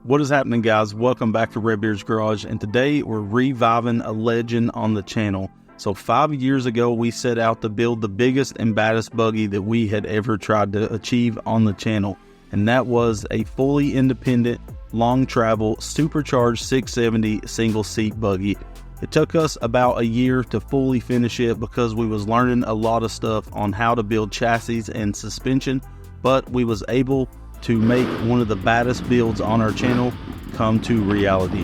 What is happening, guys? Welcome back to Redbeard's Garage, and today we're reviving a legend on the channel. So 5 years ago, we set out to build the biggest and baddest buggy that we had ever tried to achieve on the channel, and that was a fully independent, long travel, supercharged 670 single seat buggy. It took us about a year to fully finish it because we was learning a lot of stuff on how to build chassis and suspension, but we was able to make one of the baddest builds on our channel come to reality.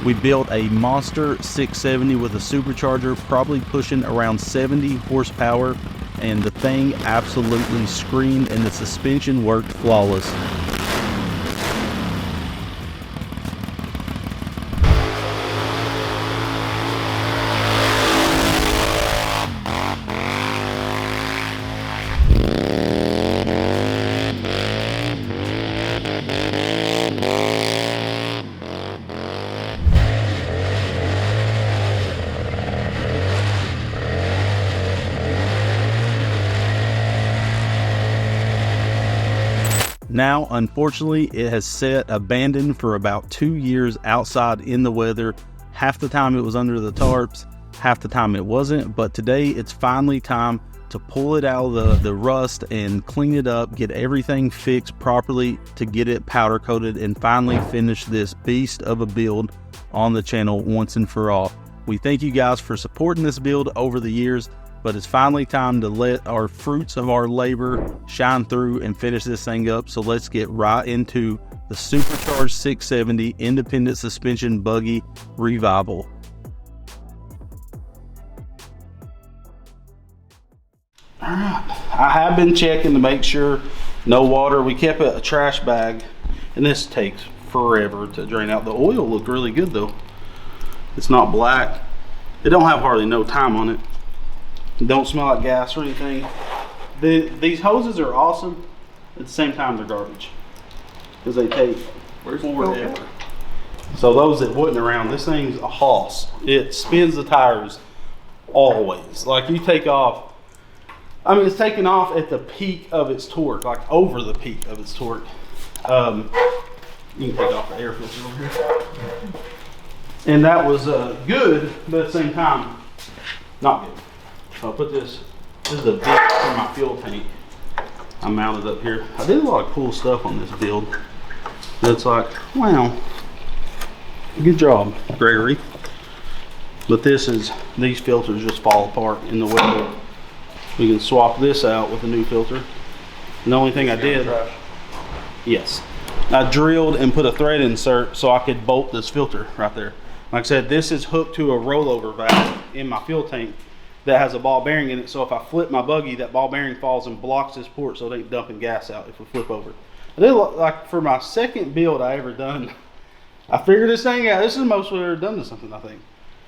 We built a monster 670 with a supercharger, probably pushing around 70 horsepower, and the thing absolutely screamed and the suspension worked flawless. Now, unfortunately, it has sat abandoned for about 2 years outside in the weather. Half the time it was under the tarps, half the time it wasn't, but today it's finally time to pull it out of the rust and clean it up, get everything fixed properly to get it powder coated and finally finish this beast of a build on the channel once and for all. We thank you guys for supporting this build over the years, but it's finally time to let our fruits of our labor shine through and finish this thing up. So let's get right into the Supercharged 670 independent suspension buggy revival. All right, I have been checking to make sure no water. We kept a trash bag, and this takes forever to drain out. The oil looked really good though. It's not black. It don't have hardly no time on it. Don't smell like gas or anything. These hoses are awesome. At the same time, they're garbage because they take forever. So those that wasn't around, this thing's a hoss. It spins the tires always. Like you take off. I mean, it's taking off at the peak of its torque, like over the peak of its torque. You can take off the air filter over here. And that was good, but at the same time, not good. I'll put this is a bit for my fuel tank. I mounted up here. I did a lot of cool stuff on this build. It's like, wow, good job, Gregory. But these filters just fall apart in the weather. We can swap this out with a new filter. And the only thing I did, yes, I drilled and put a thread insert so I could bolt this filter right there. Like I said, this is hooked to a rollover valve in my fuel tank that has a ball bearing in it, so if I flip my buggy, that ball bearing falls and blocks this port so it ain't dumping gas out if we flip over. I did, like, for my second build I ever done, I figured this thing out. This is the most we've ever done to something, I think,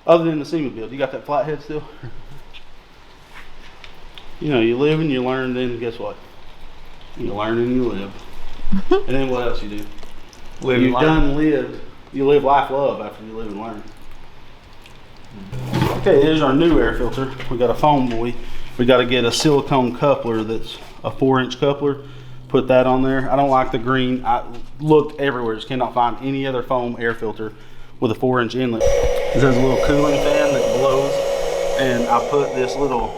other than the SEMA build. You got that flathead still? You know, you live and you learn, then guess what? You learn and you live. And then what else you do? Live You've done lived. You live, life, love after you live and learn. Okay, here's our new air filter. We got a foam boy. We got to get a silicone coupler that's a 4-inch coupler. Put that on there. I don't like the green. I looked everywhere, just cannot find any other foam air filter with a 4-inch inlet. This has a little cooling fan that blows, and I put this little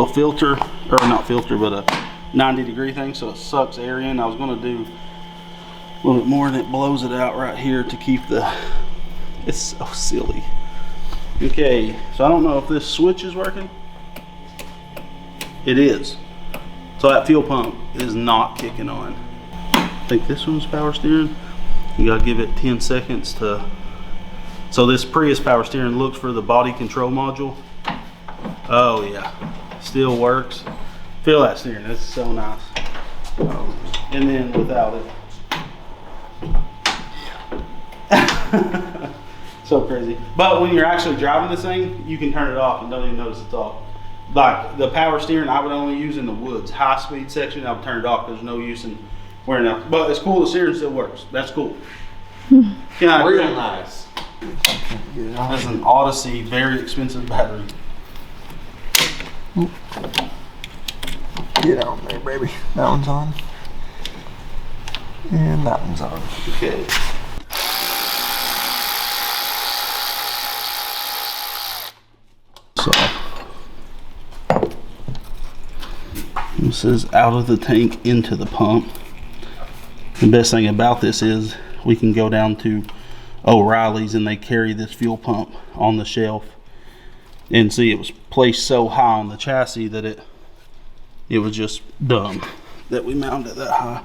filter, or not filter, but a 90-degree thing, so it sucks air in. I was going to do a little bit more, and it blows it out right here to keep it's so silly. Okay, so I don't know if this switch is working. It is. So that fuel pump is not kicking on. I think this one's power steering. You gotta give it 10 seconds to. So this Prius power steering looks for the body control module. Oh yeah, still works. Feel that steering, it's so nice. And then without it. So crazy. But when you're actually driving this thing, you can turn it off and don't even notice it's off. Like the power steering, I would only use in the woods. High speed section, I would turn it off. There's no use in wearing out. But it's cool, the steering still works. That's cool. Real nice. That's an Odyssey, very expensive battery. Get on there, baby. That one's on. And that one's on. Okay. So this is out of the tank into the pump. The best thing about this is we can go down to O'Reilly's and they carry this fuel pump on the shelf. And see, it was placed so high on the chassis that it was just dumb that we mounted it that high.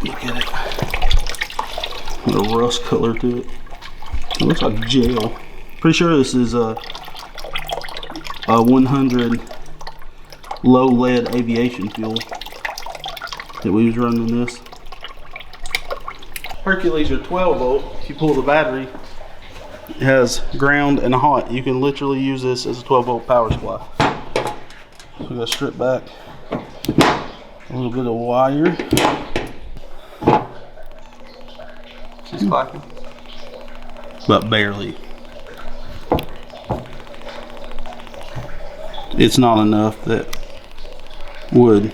Look at it. A rust color to it. It looks like gel. Pretty sure this is a 100 low lead aviation fuel that we was running this. Hercules are 12 volt. If you pull the battery, it has ground and hot. You can literally use this as a 12 volt power supply. So we gotta strip back a little bit of wire. She's clacking. But barely. It's not enough that would.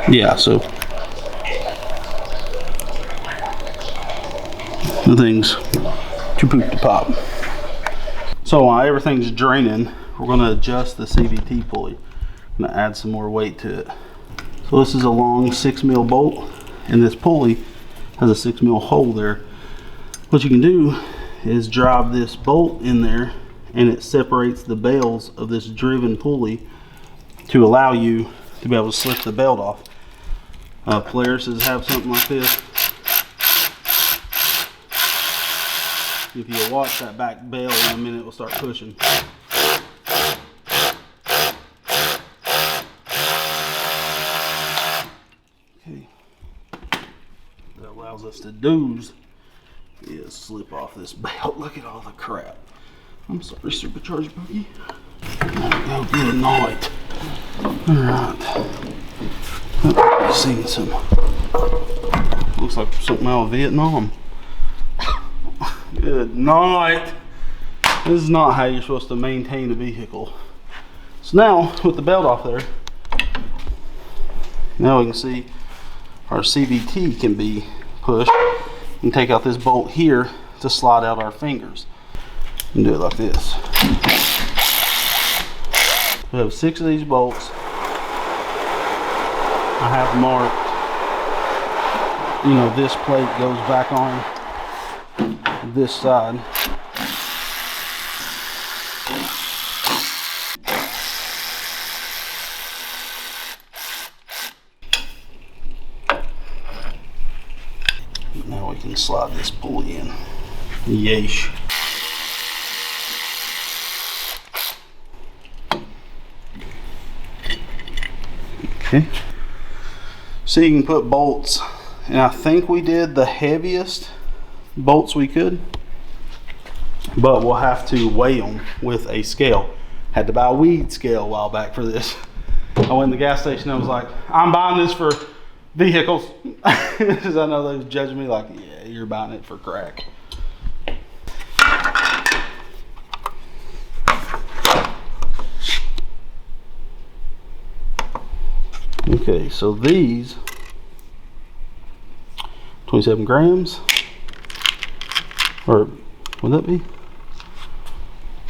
Yeah, so the thing's too poop to pop. So while everything's draining, we're going to adjust the CVT pulley. I'm going to add some more weight to it. So this is a long 6mm bolt, and this pulley has a 6mm hole there. What you can do is drive this bolt in there, and it separates the bales of this driven pulley to allow you to be able to slip the belt off. Polaris's have something like this. If you watch that back bale, in a minute it will start pushing. Okay. What that allows us to do is slip off this belt. Look at all the crap. I'm sorry, Supercharged Buggy. There we go, good night. Alright. I've seen some. Looks like something out of Vietnam. Good night. This is not how you're supposed to maintain a vehicle. So now, with the belt off there, now we can see our CVT can be pushed. And take out this bolt here to slide out our fingers. And do it like this. We have 6 of these bolts. I have marked, you know, this plate goes back on this side. Now we can slide this pulley in. Yeesh. Okay. So you can put bolts, and I think we did the heaviest bolts we could, but we'll have to weigh them with a scale. Had to buy a weed scale a while back for this. I went to the gas station and I was like, I'm buying this for vehicles. Because I know they was judging me like, yeah, you're buying it for crack. Okay, so these 27 grams, or would that be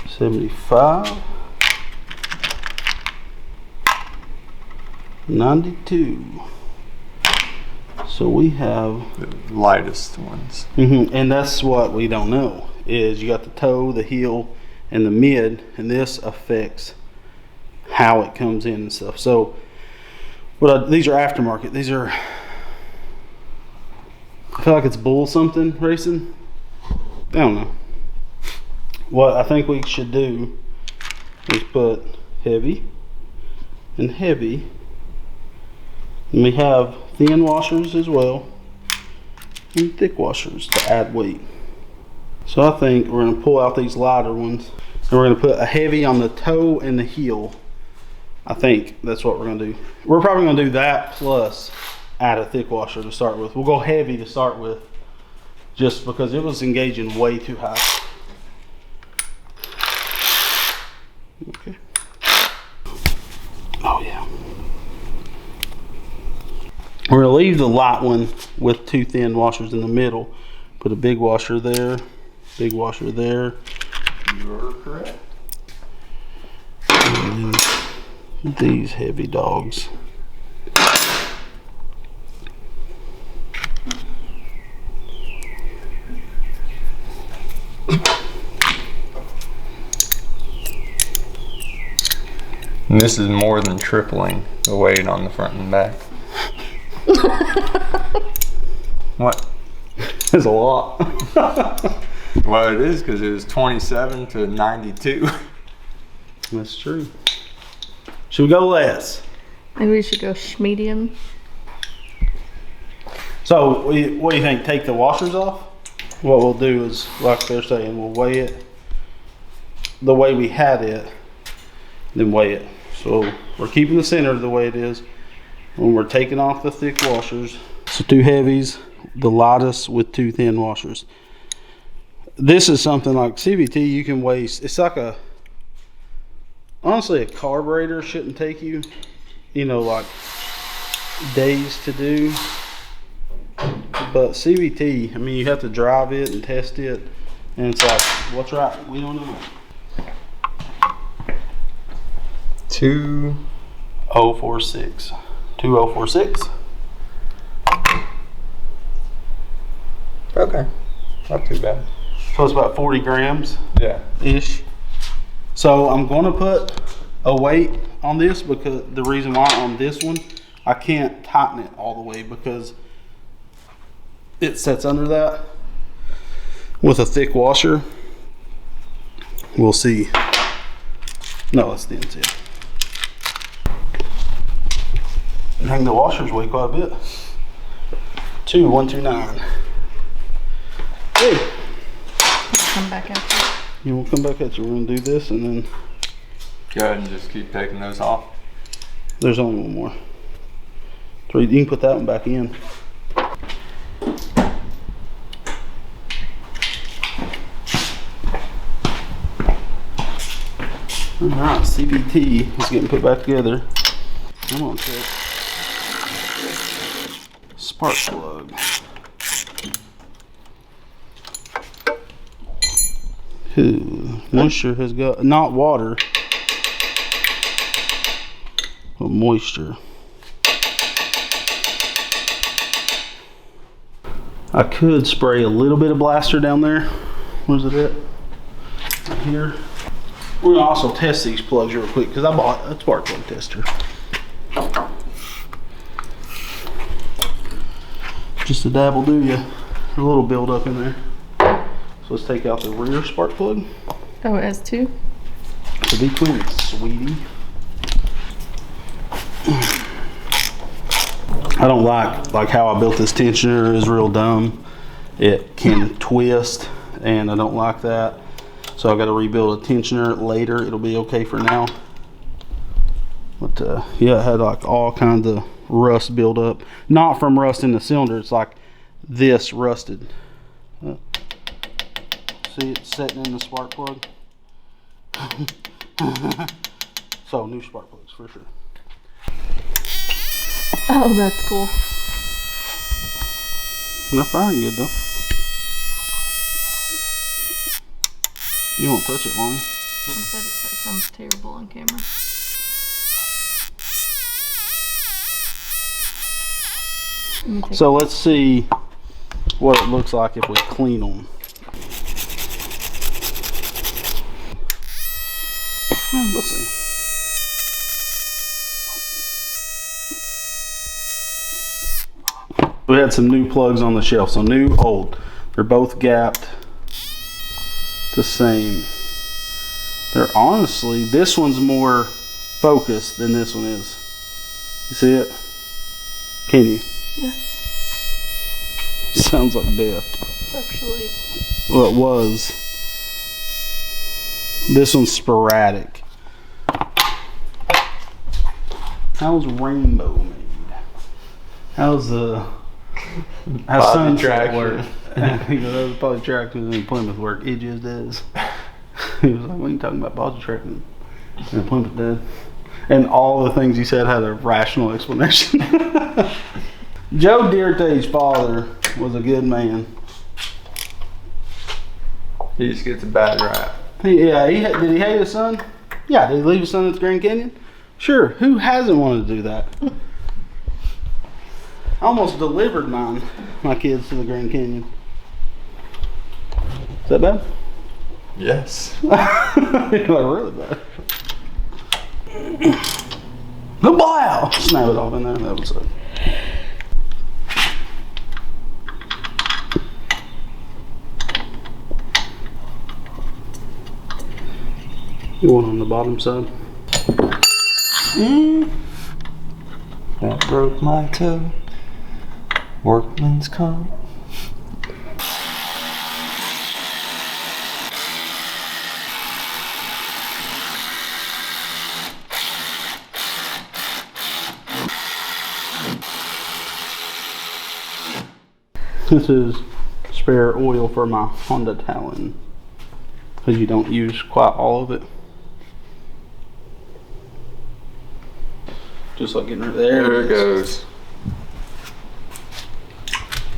75, 92. So we have the lightest ones. And that's what we don't know, is you got the toe, the heel, and the mid, and this affects how it comes in and stuff. So these are aftermarket. These are, I feel like it's bull something racing. I don't know. What I think we should do is put heavy and heavy. And we have thin washers as well, and thick washers to add weight. So I think we're going to pull out these lighter ones, and we're going to put a heavy on the toe and the heel I think that's what we're gonna do. We're probably gonna do that plus add a thick washer to start with. We'll go heavy to start with just because it was engaging way too high. Okay. Oh yeah. We're gonna leave the light one with two thin washers in the middle. Put a big washer there, big washer there. You're correct. And then these heavy dogs. And this is more than tripling the weight on the front and back. What? That's a lot. Well, it is because it was 27 to 92. That's true. Should we go less? Maybe we should go medium. So, what do you think? Take the washers off? What we'll do is, like they're saying, we'll weigh it the way we had it, then weigh it. So, we're keeping the center the way it is, and we're taking off the thick washers. So, two heavies, the lightest with two thin washers. This is something like CVT you can waste. It's like a, honestly, a carburetor shouldn't take you, you know, like days to do. But CVT, I mean, you have to drive it and test it, and it's like, what's right? We don't know. 2046. 2046. Okay, not too bad. So it's about 40 grams Yeah. ish. So I'm going to put a weight on this because the reason why on this one, I can't tighten it all the way because it sets under that. With a thick washer, we'll see. No, that's the inside. I think the washers weigh quite a bit. 129. Hey. Come back after. Yeah, we'll come back at you. We're gonna do this and then Go ahead and just keep taking those off. there's only one more. 3, you can put that one back in. Alright, CVT is getting put back together. I'm gonna check spark plug. Moisture has got, not water, but moisture. I could spray a little bit of blaster down there. Where's it at? Right here. We're gonna also test these plugs real quick because I bought a spark plug tester. Just a dab will do you. A little build up in there. So let's take out the rear spark plug. Oh, it has two? To be twins, sweetie. I don't like how I built this tensioner. Is real dumb. It can twist and I don't like that. So I got to rebuild a tensioner later. It'll be okay for now. But yeah, it had like all kinds of rust build up. Not from rust in the cylinder. It's like this rusted. See it setting in the spark plug. So new spark plugs for sure. Oh, that's cool. They're firing good though. You won't touch it, won't you? I bet it sounds terrible on camera. So let's see what it looks like if we clean them. Let's see. We had some new plugs on the shelf, so new, old. They're both gapped the same. They're honestly, this one's more focused than this one is. You see it? Can you? Yeah. Sounds like death. It's actually. Well, it was. This one's sporadic. How's Rainbow made? How's Body Sunset traction. work? He goes, that was probably traction in Plymouth work. It just does. He was like, what are you talking about body traction? And Plymouth did. And all the things he said had a rational explanation. Joe Diarte's father was a good man. He just gets a bad rap. Did he hate his son? Yeah, did he leave his son at the Grand Canyon? Sure, who hasn't wanted to do that? I almost delivered my kids to the Grand Canyon. Is that bad? Yes. Like, really bad. The blow! Snap it off in there. That was it. You want on the bottom side? That broke my toe. Workman's comp. This is spare oil for my Honda Talon, because you don't use quite all of it. Just like getting rid of There it goes.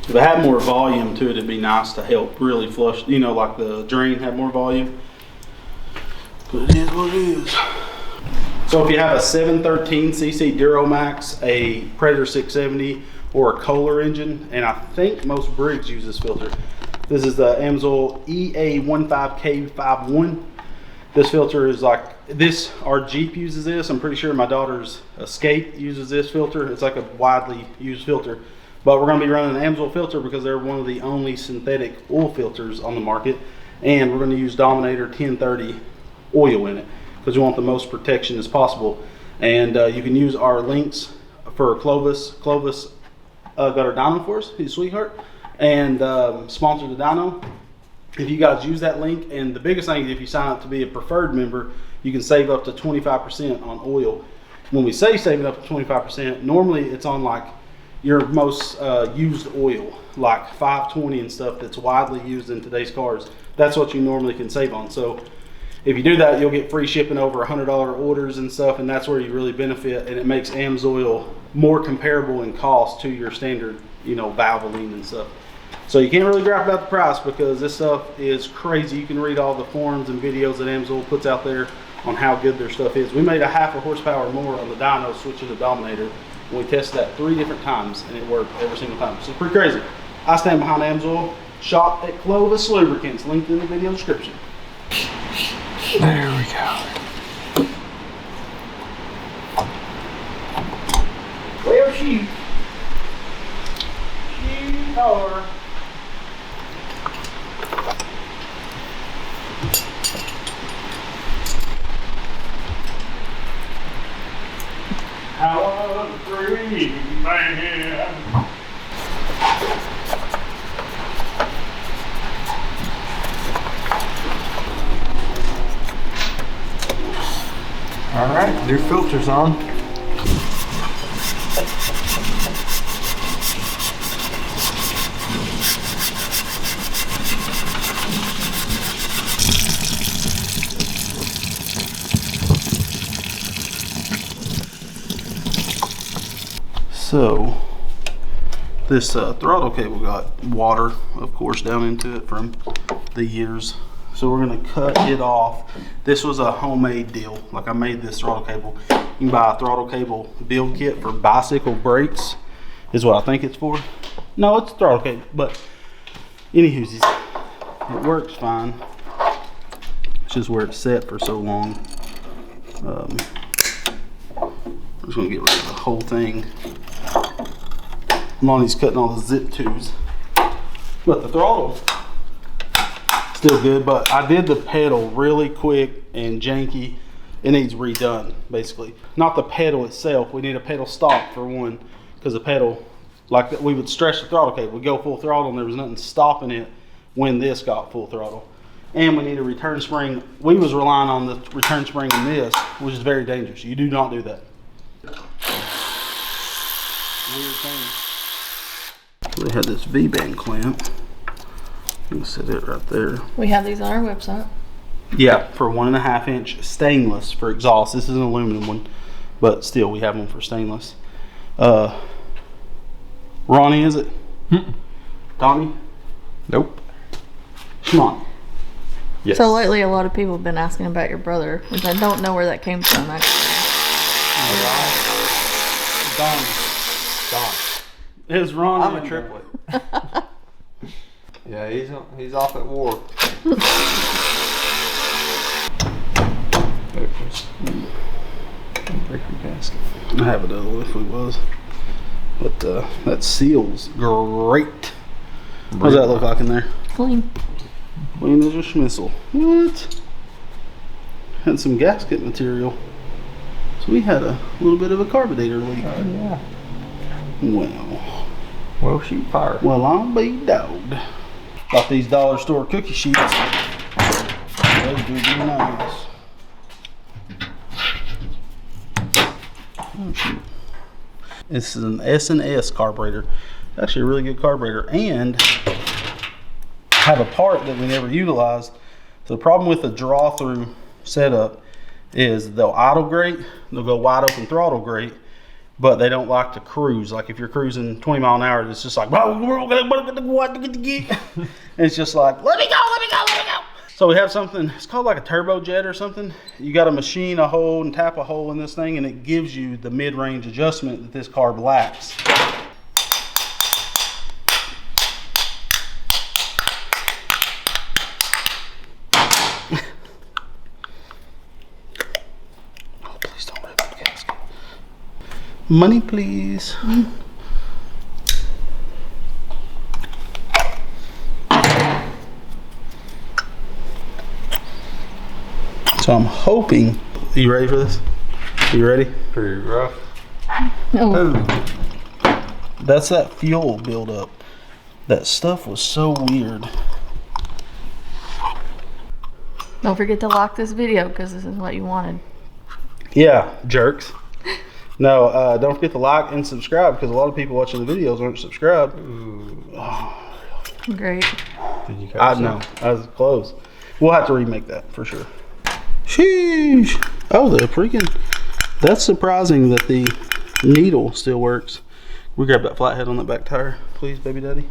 If it had more volume to it, it'd be nice to help really flush, you know, like the drain had more volume. But it is what it is. So if you have a 713cc Duramax, a Predator 670, or a Kohler engine, and I think most Briggs use this filter. This is the Amsoil EA15K51. This filter is like this. Our Jeep uses this. I'm pretty sure my daughter's Escape uses this filter. It's like a widely used filter. But we're going to be running an Amsoil filter because they're one of the only synthetic oil filters on the market. And we're going to use Dominator 1030 oil in it because we want the most protection as possible. And you can use our links for Clovis. Clovis got our dyno for us. He's a sweetheart. And sponsored the dyno. If you guys use that link, and the biggest thing is if you sign up to be a preferred member, you can save up to 25% on oil. When we say saving up to 25%, normally it's on like your most used oil, like 520 and stuff that's widely used in today's cars. That's what you normally can save on. So if you do that, you'll get free shipping over $100 orders and stuff, and that's where you really benefit, and it makes Amsoil more comparable in cost to your standard, you know, Valvoline and stuff. So you can't really gripe about the price because this stuff is crazy. You can read all the forums and videos that Amsoil puts out there on how good their stuff is. We made a half a horsepower more on the dyno switching to Dominator. And we tested that 3 different times and it worked every single time. So it's pretty crazy. I stand behind Amsoil. Shop at Clovis Lubricants. Linked in the video description. There we go. Well, shoot. Shoot hard. I was a free man. All right, new filters on. So this throttle cable got water, of course, down into it from the years. So we're gonna cut it off. This was a homemade deal. Like, I made this throttle cable. You can buy a throttle cable build kit for bicycle brakes, is what I think it's for. No, it's a throttle cable, but anywhoosies, it works fine. It's just where it's set for so long. I'm just gonna get rid of the whole thing. Lonnie's cutting all the zip tubes. But the throttle, still good, but I did the pedal really quick and janky. It needs redone, basically. Not the pedal itself. We need a pedal stop for one, because the pedal, like we would stretch the throttle cable. We'd go full throttle and there was nothing stopping it when this got full throttle. And we need a return spring. We was relying on the return spring in this, which is very dangerous. You do not do that. weird thing. We had this V-band clamp. You can set it right there. We have these on our website. Yeah, for 1.5 inch stainless for exhaust. This is an aluminum one, but still we have them for stainless. Ronnie, is it? Donnie? Nope. Come on. Yes. So lately, a lot of people have been asking about your brother, which I don't know where that came from. Actually, Donnie. It's Ronnie. I'm a triplet. Yeah, he's off at war. Break your gasket. I have it other if it was. But that seal's great. What does that look like in there? clean. Clean as a schmissel. What? Had some gasket material. So we had a little bit of a carburetor leak. Oh, yeah. Well, shoot fire. well, I'll be dogged. Got these dollar store cookie sheets. Those do be nice. Oh, shoot. This is an S&S carburetor. Actually a really good carburetor, and have a part that we never utilized. So the problem with the draw through setup is they'll idle great, they'll go wide open throttle great, but they don't like to cruise. Like if you're cruising 20 mile an hour, it's just like, it's just like, let me go, let me go, let me go. So we have something, it's called like a turbo jet or something. You got to machine a hole and tap a hole in this thing, and it gives you the mid-range adjustment that this carb lacks. Oh, please don't rip the gasket. Money, please. So I'm hoping, you ready for this? You ready? Pretty rough. Oh, That's that fuel buildup. That stuff was so weird. don't forget to lock this video because this is what you wanted. Yeah, jerks. No, don't forget to like and subscribe because a lot of people watching the videos aren't subscribed. Great. Did you I know, I was close. We'll have to remake that for sure. Sheesh. Oh, the freaking, that's surprising that the needle still works. We grab that flathead on that back tire, please, baby daddy.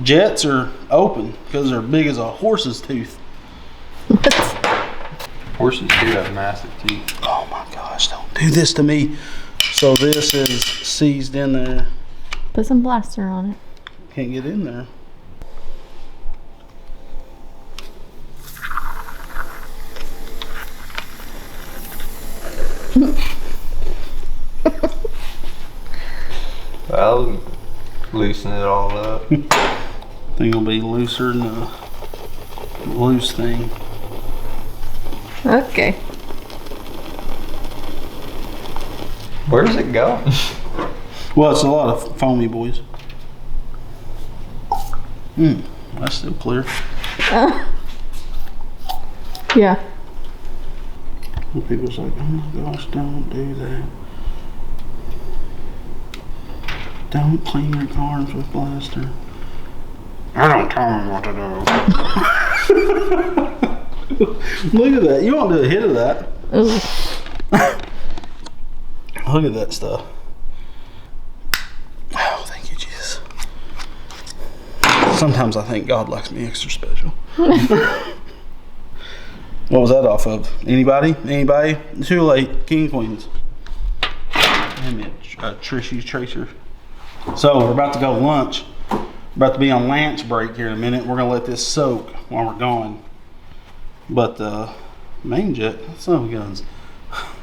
Jets are open because they're big as a horse's tooth. Horses do have massive teeth. Oh my gosh, don't do this to me. So this is seized in there. Put some blaster on it. Can't get in there. I'll loosen it all up. Thing will be looser than a loose thing. Okay. Where's it going? Well, it's a lot of foamy, boys. That's still clear. Yeah. People's like, oh my gosh, don't do that. Don't clean your cars with blaster. I don't tell them what to do. Look at that. You won't do a hit of that. Ooh. Look at that stuff. Oh, thank you, Jesus. Sometimes I think God likes me extra special. What was that off of? Anybody? Anybody? Too late. King Queens. Damn it. Trishy's Tracer. So we're about to go lunch. We're about to be on lunch break here in a minute. We're gonna let this soak while we're gone. But main jet, son of a guns.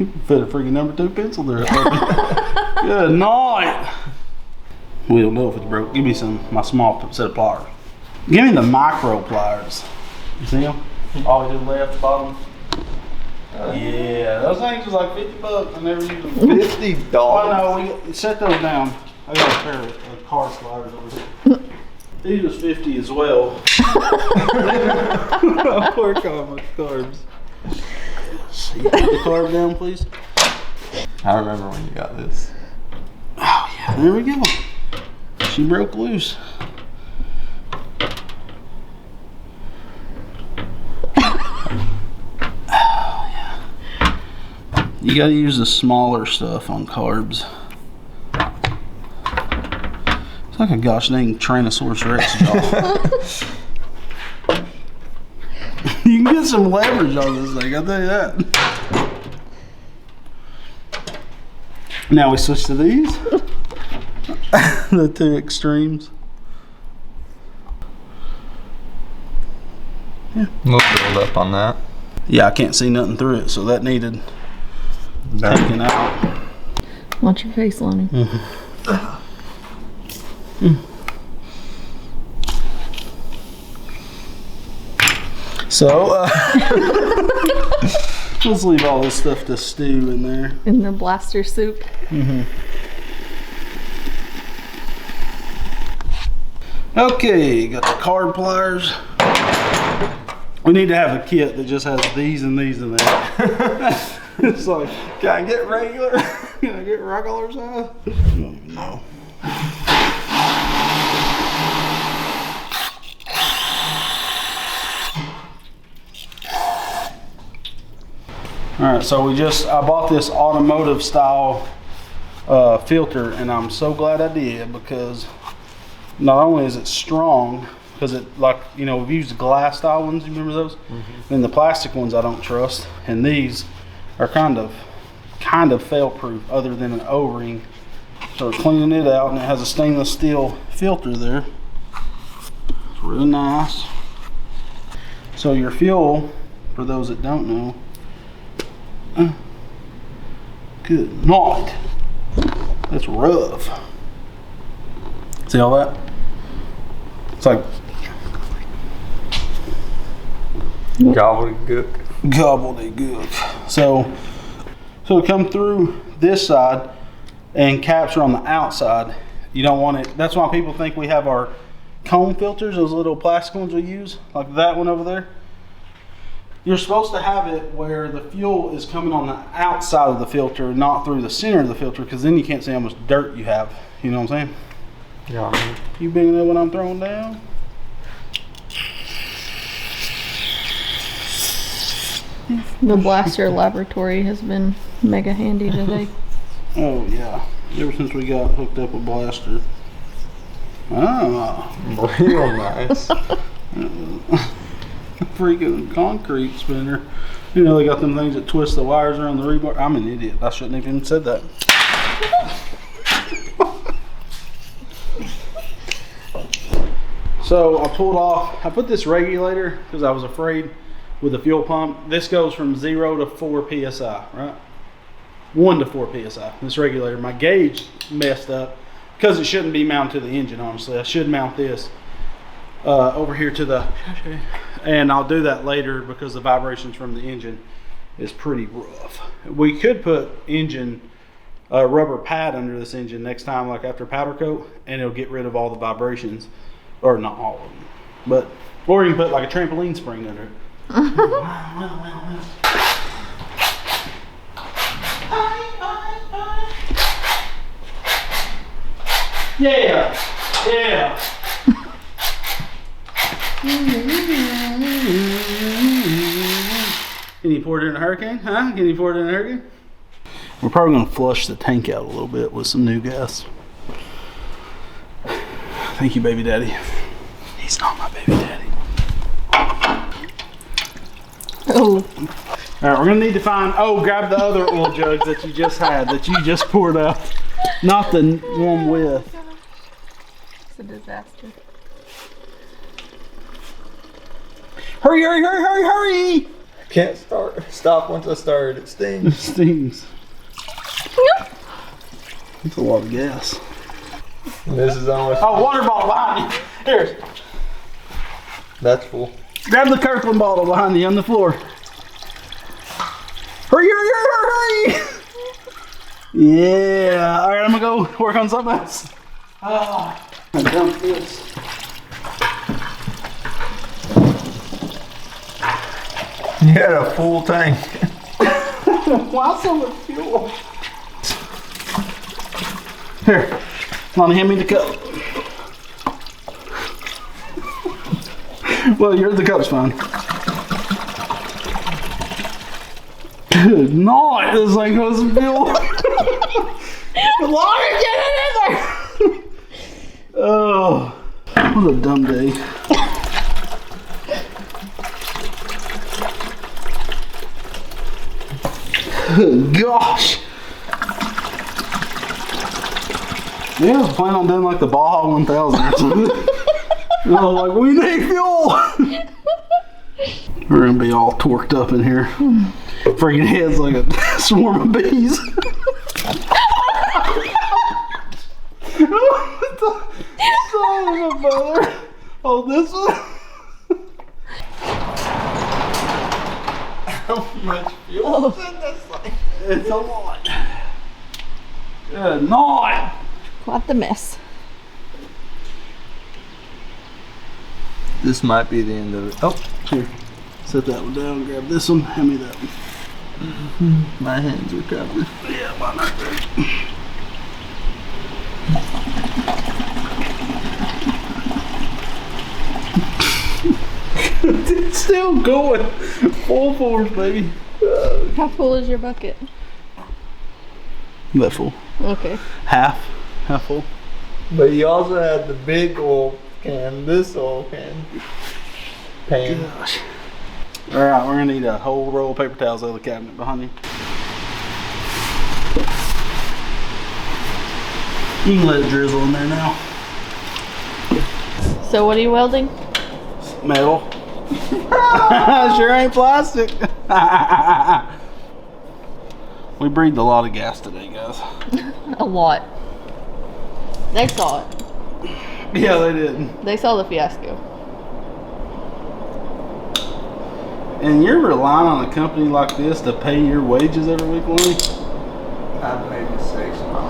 You can fit a freaking number 2 pencil there. Good night. We don't know if it's broke. Give me my small set of pliers. Give me the micro pliers. You see them? All to the left, bottom. Yeah, those things was like $50. I never used them. $50. Oh no, we set those down. I got a pair of car sliders over here. These was 50 as well. I'll work on my carbs. You put the carb down, please. I remember when you got this. Oh yeah. There we go. She broke loose. Oh, yeah. You gotta use the smaller stuff on carbs. It's like a gosh dang Tyrannosaurus Rex jaw. You can get some leverage on this thing, I'll tell you that. Now we switch to these. The two extremes. Yeah. We'll build up on that. Yeah, I can't see nothing through it, so that needed taking out. Watch your face, Lonnie. So, let's leave all this stuff to stew in there. In the blaster soup. Okay, got the carb pliers. We need to have a kit that just has these and these in there. It's like, Can I get regular? can I get regular size? I don't even know. Alright, so I bought this automotive style filter, and I'm so glad I did, because not only is it strong, because it, like, you know, we've used glass style ones, you remember those? And the plastic ones I don't trust, and these are kind of fail proof other than an O-ring. So we're cleaning it out, and it has a stainless steel filter there. It's really nice. So your fuel, for those that don't know, good night. That's rough. See all that? It's like Gobbledygook. gobbledygook. So to come through this side and capture on the outside, you don't want it. That's why people think we have our cone filters, those little plastic ones we use, like that one over there. You're supposed to have it where the fuel is coming on the outside of the filter, not through the center of the filter, because then you can't see how much dirt you have. You know what I'm saying? Yeah, man. You big enough when I'm throwing down? The blaster laboratory has been mega handy today. Oh yeah. Ever since we got hooked up with Blaster. Ah. Real nice. Freaking concrete spinner. You know, they got them things that twist the wires around the rebar. I'm an idiot. I shouldn't have even said that. So I pulled off, I put this regulator because I was afraid with the fuel pump. This goes from 0 to 4 PSI, right? 1 to 4 PSI. This regulator, my gauge messed up because it shouldn't be mounted to the engine, honestly. I should mount this over here to the, and I'll do that later because the vibrations from the engine is pretty rough. We could put engine rubber pad under this engine next time, like after powder coat, and it'll get rid of all the vibrations, or not all of them, but, or you can put like a trampoline spring under it. Yeah, yeah. Can you pour it in a hurricane? Huh? Can you pour it in a hurricane? We're probably going to flush the tank out a little bit with some new gas. Thank you, baby daddy. He's not my baby daddy. Oh. All right, we're going to need to find, oh, grab the other oil jugs that you just had, that you just poured out. Not the one with. It's a disaster. Hurry, hurry, hurry, hurry, hurry! Can't stop once I start. It It stings. stings. That's a lot of gas. This is almost. Oh, water bottle behind you. Here. That's full. Grab the Kirkland bottle behind you on the floor. Hurry, hurry, hurry, hurry! Yeah. All right, I'm gonna go work on something else. Ah, I'm done with this. You had a full tank. Why so much fuel? Here, Lonnie, hand me the cup. Well, the cup's fine. Good night. This thing doesn't feel. Lonnie, get it in there. Oh, what a dumb day. Gosh. Yeah, I was planning on doing like the Baja 1000 or something. I was like, we need fuel. We're gonna be all torqued up in here. Freaking heads like a swarm of bees. Son of a mother. Oh, this one. How much fuel is in this thing? It's a lot. Good night. Quite the mess. This might be the end of it. Oh, here. Set that one down. Grab this one. Hand me that one. My hands are covered. Yeah, mine are great. It's still going. Full force, baby. How full is your bucket? That full. Okay. Half full. But you also had the big oil can, this oil can. Pan. Gosh. All right, we're gonna need a whole roll of paper towels out of the cabinet behind you. You can let it drizzle in there now. So what are you welding? Metal. Sure ain't plastic. We breathed a lot of gas today, guys. A lot. They saw it. Yeah, they did. They saw the fiasco. And you're relying on a company like this to pay your wages every week, Lonnie? I've made mistakes in my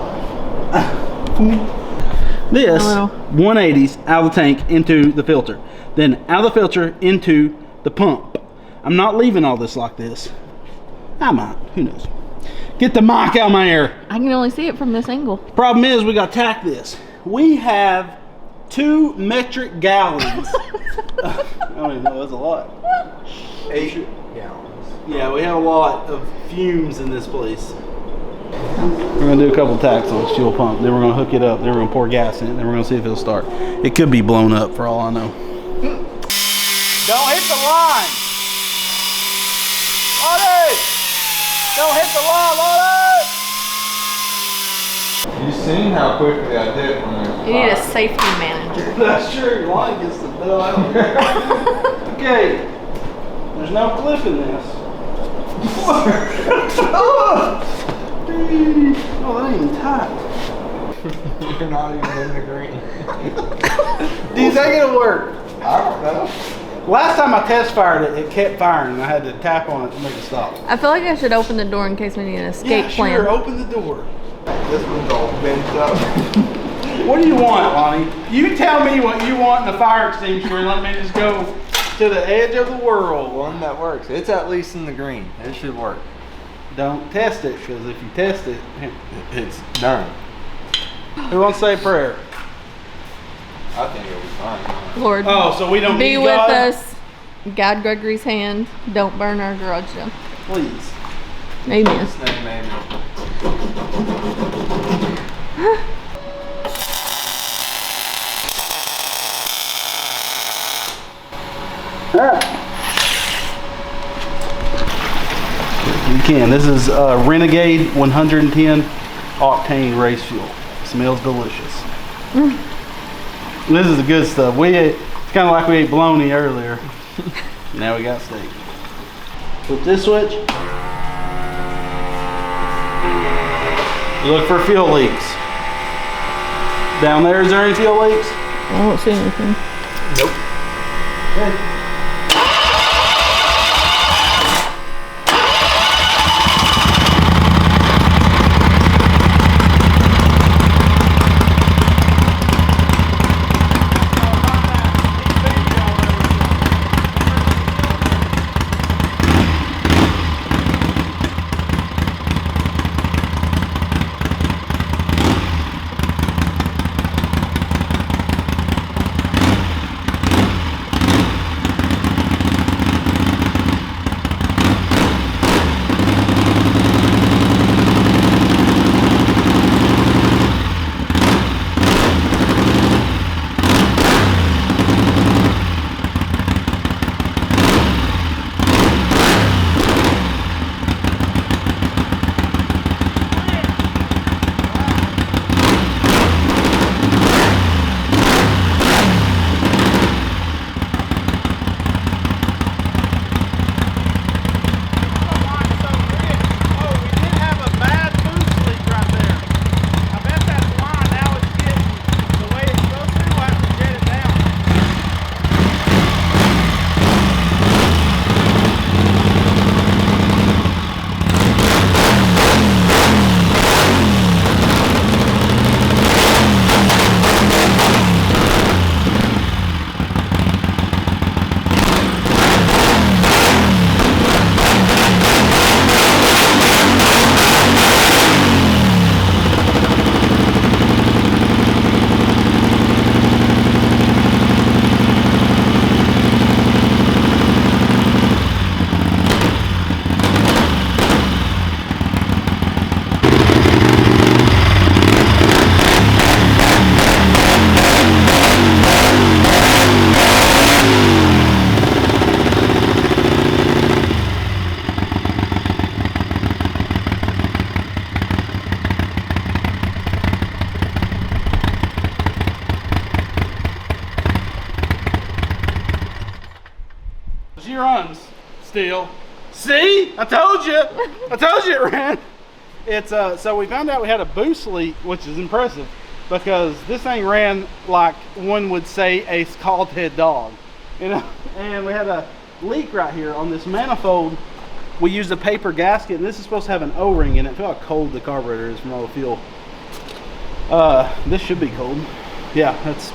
life. This Hello. 180s out of the tank into the filter. Then out of the filter into the pump. I'm not leaving all this like this. I might. Who knows? Get the mic out of my ear. I can only see it from this angle. Problem is, we got to tack this. We have 2 metric gallons. I don't even know, that's a lot. 8 gallons. Yeah, we have a lot of fumes in this place. We're going to do a couple tacks on this fuel pump. Then we're going to hook it up. Then we're going to pour gas in it. Then we're going to see if it'll start. It could be blown up for all I know. Don't hit the line! Lottie! Don't hit the line, Lottie! You seen how quickly I did when there's You need a safety manager. That's true. Lonnie gets the bell out. Okay. There's no clip in this. Oh, that ain't even tight. You're not even in the green. Do you think it'll work? I don't know. Last time I test fired it, it kept firing and I had to tap on it to make it stop. I feel like I should open the door in case we need an escape Yeah, plan. sure, open the door. This one's all bent up. What do you want, Lonnie? You tell me what you want in a fire extinguisher and let me just go to the edge of the world. One that works. It's at least in the green. It should work. Don't test it, because if you test it, It's done. who wants to say a prayer? I think it'll be fine. Lord, Oh, so we don't be need with God? us. Guide Gregory's hand. Don't burn our garage down. Please. Amen. His name, amen. Alright. You can. This is Renegade 110 octane race fuel. Smells delicious. This is the good stuff. It's kind of like we ate bologna earlier. Now we got steak. Flip this switch. Look for fuel leaks. Down there, is there any fuel leaks? I don't see anything. Nope. Okay. still. See? I told you it ran. It's so we found out we had a boost leak, which is impressive because this thing ran like one would say a scald head dog, you know. And we had a leak right here on this manifold. We used a paper gasket, and this is supposed to have an O-ring in it. Feel how cold the carburetor is from all the fuel. This should be cold. Yeah, that's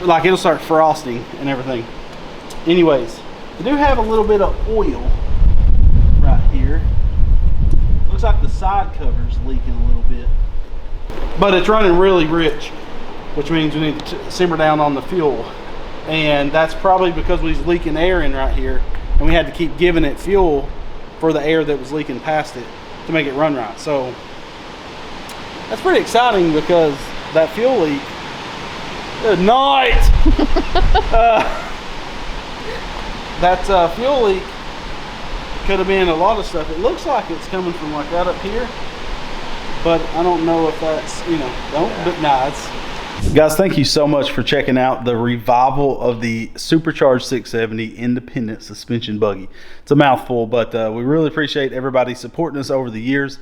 like it'll start frosting and everything. Anyways, we do have a little bit of oil right here. Looks like the side cover's leaking a little bit, but it's running really rich, which means we need to simmer down on the fuel, and that's probably because we was leaking air in right here, and we had to keep giving it fuel for the air that was leaking past it to make it run right. So that's pretty exciting because that fuel leak, good night. That fuel leak could have been a lot of stuff. It looks like it's coming from like right up here, but I don't know if that's, you know, but nah, it's. Guys, thank you so much for checking out the revival of the Supercharged 670 independent suspension buggy. It's a mouthful, but we really appreciate everybody supporting us over the years.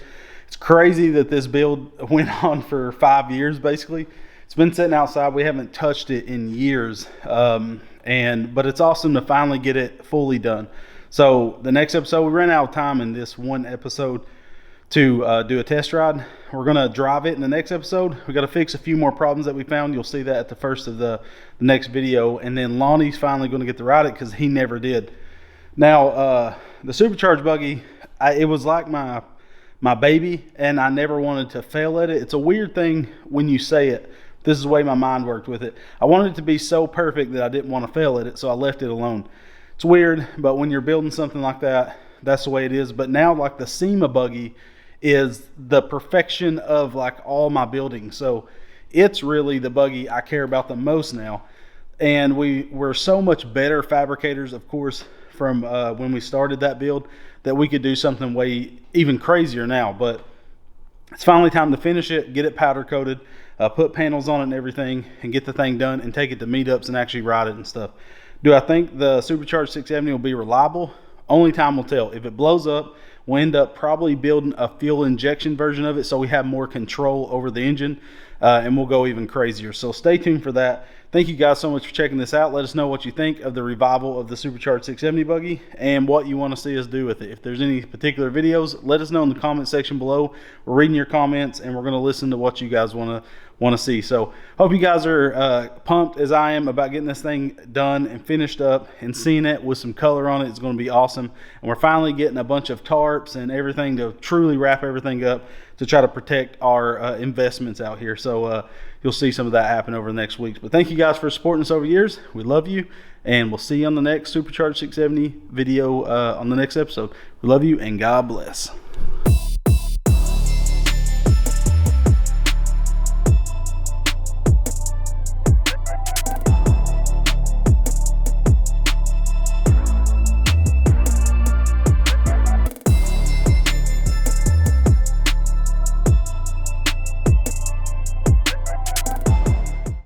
It's crazy that this build went on for 5 years basically. It's been sitting outside. We haven't touched it in years, but it's awesome to finally get it fully done. So the next episode, we ran out of time in this one episode to do a test ride. We're gonna drive it in the next episode. We got to fix a few more problems that we found. You'll see that at the first of the next video, and then Lonnie's finally going to get to ride it because he never did. Now the Supercharged buggy, it was like my baby, and I never wanted to fail at it. It's a weird thing when you say it. This is the way my mind worked with it. I wanted it to be so perfect that I didn't want to fail at it, so I left it alone. It's weird, but when you're building something like that, that's the way it is. But now, like the SEMA buggy is the perfection of like all my building. So it's really the buggy I care about the most now. And we're so much better fabricators, of course, from when we started that build, that we could do something way even crazier now. But it's finally time to finish it, get it powder coated, put panels on it and everything, and get the thing done and take it to meetups and actually ride it and stuff. Do I think the Supercharged 670 will be reliable? Only time will tell. If it blows up, we'll end up probably building a fuel injection version of it so we have more control over the engine, and we'll go even crazier. So stay tuned for that. Thank you guys so much for checking this out. Let us know what you think of the revival of the Supercharged 670 buggy and what you want to see us do with it. If there's any particular videos, let us know in the comment section below. We're reading your comments, and we're going to listen to what you guys want to see. So hope you guys are pumped as I am about getting this thing done and finished up and seeing it with some color on it. It's going to be awesome. And we're finally getting a bunch of tarps and everything to truly wrap everything up to try to protect our investments out here. So you'll see some of that happen over the next weeks. But thank you guys for supporting us over the years. We love you, and we'll see you on the next Supercharged 670 video on the next episode. We love you, and God bless.